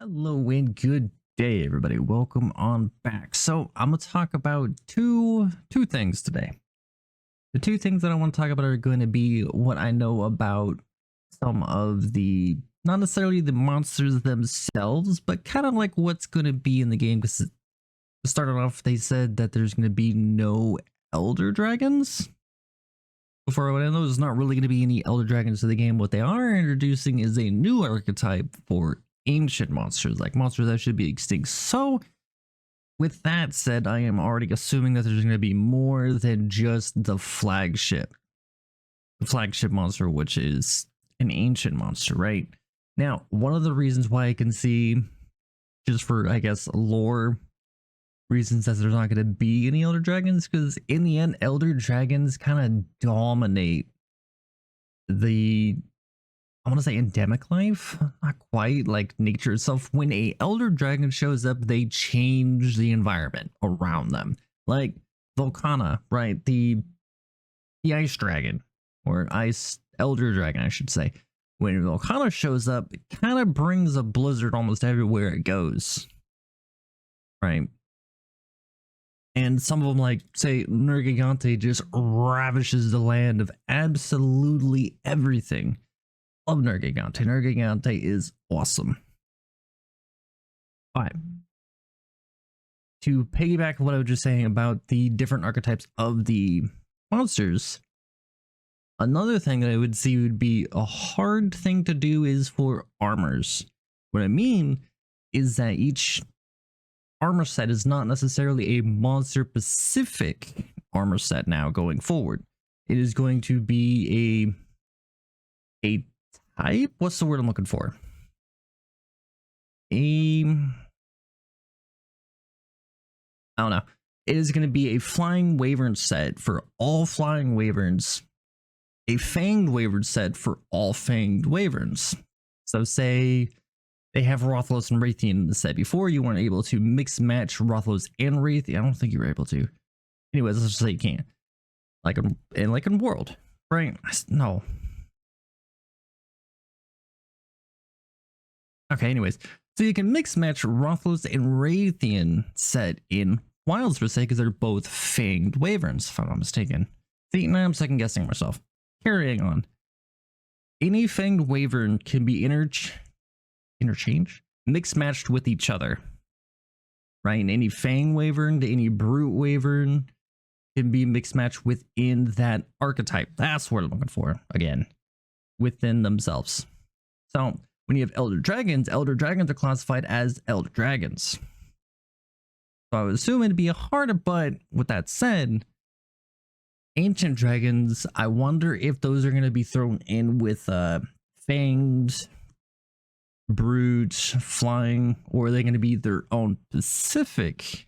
Hello and good day, everybody. Welcome on back. So I'm gonna talk about two things today. The two things that I want to talk about are going to be what I know about some of the not necessarily the monsters themselves, but kind of like what's going to be in the game. Because to start it off, they said that there's going to be no elder dragons. For what I know, there's not really going to be any elder dragons in the game. What they are introducing is a new archetype for ancient monsters, like monsters that should be extinct. So, with that said, I am already assuming that there's going to be more than just the flagship monster, which is an ancient monster, right? Now, one of the reasons why I can see, just for I guess lore reasons, that there's not going to be any elder dragons, because in the end, elder dragons kind of dominate the, I want to say, endemic life, not quite, like nature itself. When a elder dragon shows up, they change the environment around them, like Volcana, right? The ice dragon, or ice elder dragon, I should say. When Volcana shows up, it kind of brings a blizzard almost everywhere it goes, right? And some of them, like, say, Nergigante, just ravishes the land of absolutely everything. Love Nergigante. Nergigante is awesome. But to piggyback what I was just saying about the different archetypes of the monsters, another thing that I would see would be a hard thing to do is for armors. What I mean is that each armor set is not necessarily a monster specific armor set now going forward. It is going to be a type. What's the word I'm looking for? I don't know. It is going to be a flying wyvern set for all flying wyverns, a fanged wyvern set for all fanged wyverns. So say they have Rothlos and Raytheon in the set. Before, you weren't able to mix match Rothlos and Raytheon. I don't think you were able to. Anyways, let's just say you can. Like in World, right? No. Okay, anyways. So you can mix match Rothlos and Raytheon set in Wilds per se, because they're both fanged wyverns, if I'm not mistaken. See, now I'm second guessing myself. Carrying on. Any fanged wyvern can be mixed matched with each other, right? And any fang wyvern to any brute wyvern can be mixed matched within that archetype. That's what I'm looking for, again, within themselves. So when you have elder dragons are classified as elder dragons. So I would assume it'd be a harder, but with that said, ancient dragons, I wonder if those are going to be thrown in with fanged, brute, flying, or are they going to be their own specific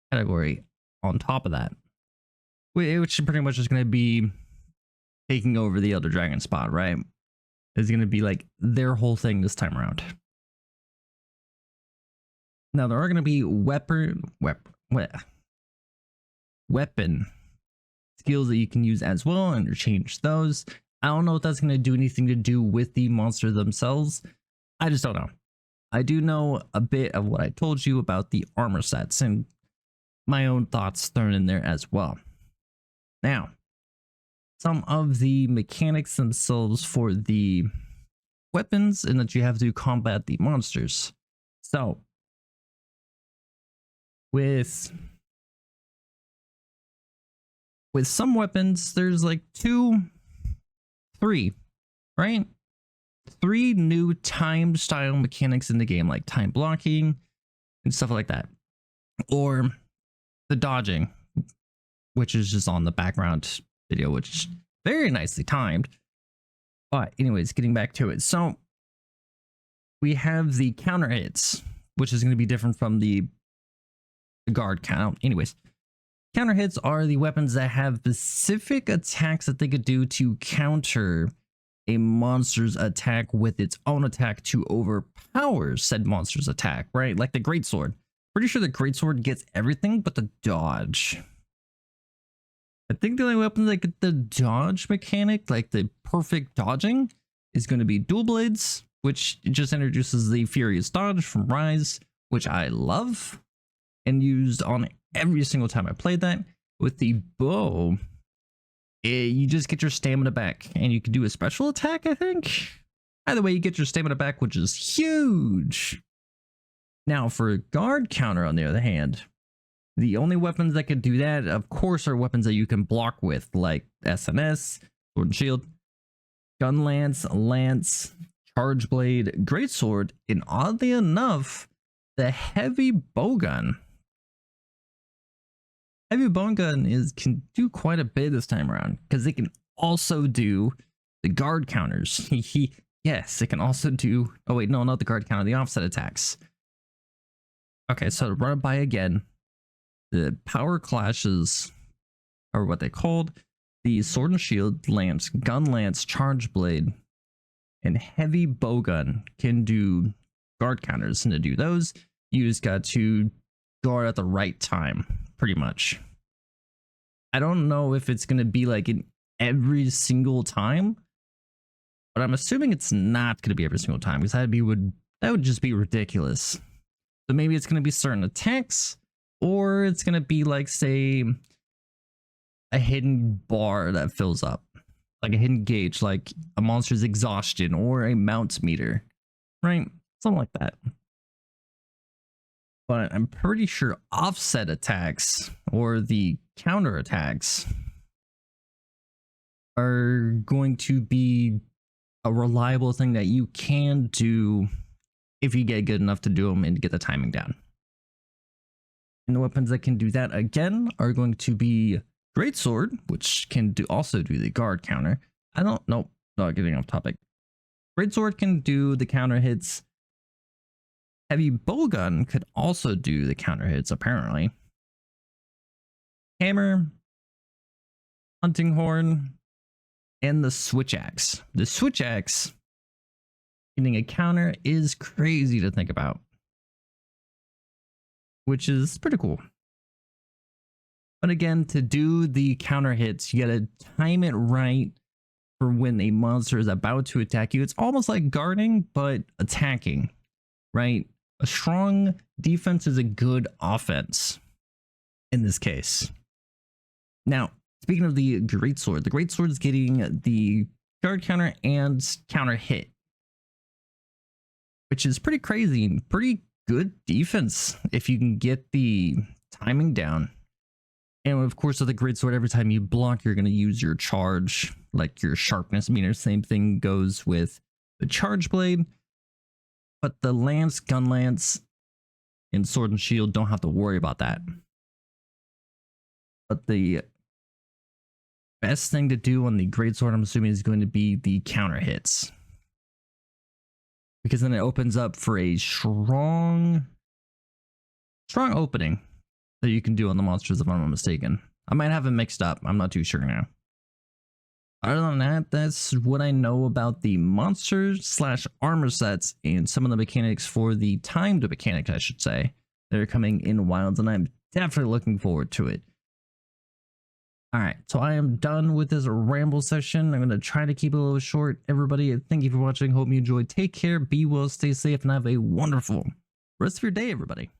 category on top of that, which pretty much is going to be taking over the elder dragon spot, right? It's going to be like their whole thing this time around. Now there are going to be weapon skills that you can use as well, and interchange those. I don't know if that's going to do anything to do with the monster themselves. I just don't know. I do know a bit of what I told you about the armor sets and my own thoughts thrown in there as well. Now, some of the mechanics themselves for the weapons and that you have to combat the monsters. So, with some weapons, there's like three, right? 3 new time style mechanics in the game, like time blocking and stuff like that. Or the dodging, which is just on the background video, which is very nicely timed. But anyways, getting back to it. So we have the counter hits, which is going to be different from the guard count. Anyways, counter hits are the weapons that have specific attacks that they could do to counter a monster's attack with its own attack to overpower said monster's attack, right? Like the greatsword. Pretty sure the greatsword gets everything but the dodge. I think the only weapon that get the dodge mechanic, like the perfect dodging, is going to be dual blades which just introduces the Furious Dodge from Rise, which I love and used on every single time I played that. With the bow, you just get your stamina back, and you can do a special attack, I think. Either way, you get your stamina back, which is huge. Now, for guard counter, on the other hand, the only weapons that can do that, of course, are weapons that you can block with, like SNS, Sword and Shield, Gun Lance, Lance, Charge Blade, Greatsword, and oddly enough, the Heavy Bowgun. Heavy Bowgun can do quite a bit this time around, because it can also do the guard counters. Yes, it can also do... Oh wait, no, not the guard counter, the offset attacks. Okay, so to run it by again, the power clashes are what they called. The Sword and Shield, Lance, Gun Lance, Charge Blade, and Heavy Bowgun can do guard counters. And to do those, you just got to guard at the right time, pretty much. I don't know if it's going to be like in every single time, but I'm assuming it's not going to be every single time, because that would just be ridiculous. So maybe it's going to be certain attacks, or it's going to be like, say, a hidden bar that fills up, like a hidden gauge, like a monster's exhaustion or a mount meter, right? Something like that. But I'm pretty sure offset attacks or the counter attacks are going to be a reliable thing that you can do if you get good enough to do them and get the timing down. And the weapons that can do that again are going to be Greatsword, which can also do the guard counter. Not getting off topic. Greatsword can do the counter hits. Heavy Bowgun could also do the counter hits, apparently. Hammer, Hunting Horn, and the Switch Axe. The Switch Axe getting a counter is crazy to think about, which is pretty cool. But again, to do the counter hits, you gotta time it right for when a monster is about to attack you. It's almost like guarding, but attacking, right? A strong defense is a good offense in this case. Now, speaking of the Greatsword is getting the guard counter and counter hit, which is pretty crazy and pretty good defense if you can get the timing down. And of course, with the Greatsword, every time you block, you're going to use your charge, like your sharpness meter. Same thing goes with the Charge Blade. But the Lance, Gun Lance, and Sword and Shield don't have to worry about that. But the best thing to do on the Greatsword, I'm assuming, is going to be the counter hits, because then it opens up for a strong opening that you can do on the monsters, if I'm not mistaken. I might have it mixed up. I'm not too sure now. Other than that, that's what I know about the monsters / armor sets and some of the mechanics for the timed mechanics, I should say, that are coming in Wilds, and I'm definitely looking forward to it. Alright, so I am done with this ramble session. I'm going to try to keep it a little short. Everybody, thank you for watching. Hope you enjoyed. Take care, be well, stay safe, and have a wonderful rest of your day, everybody.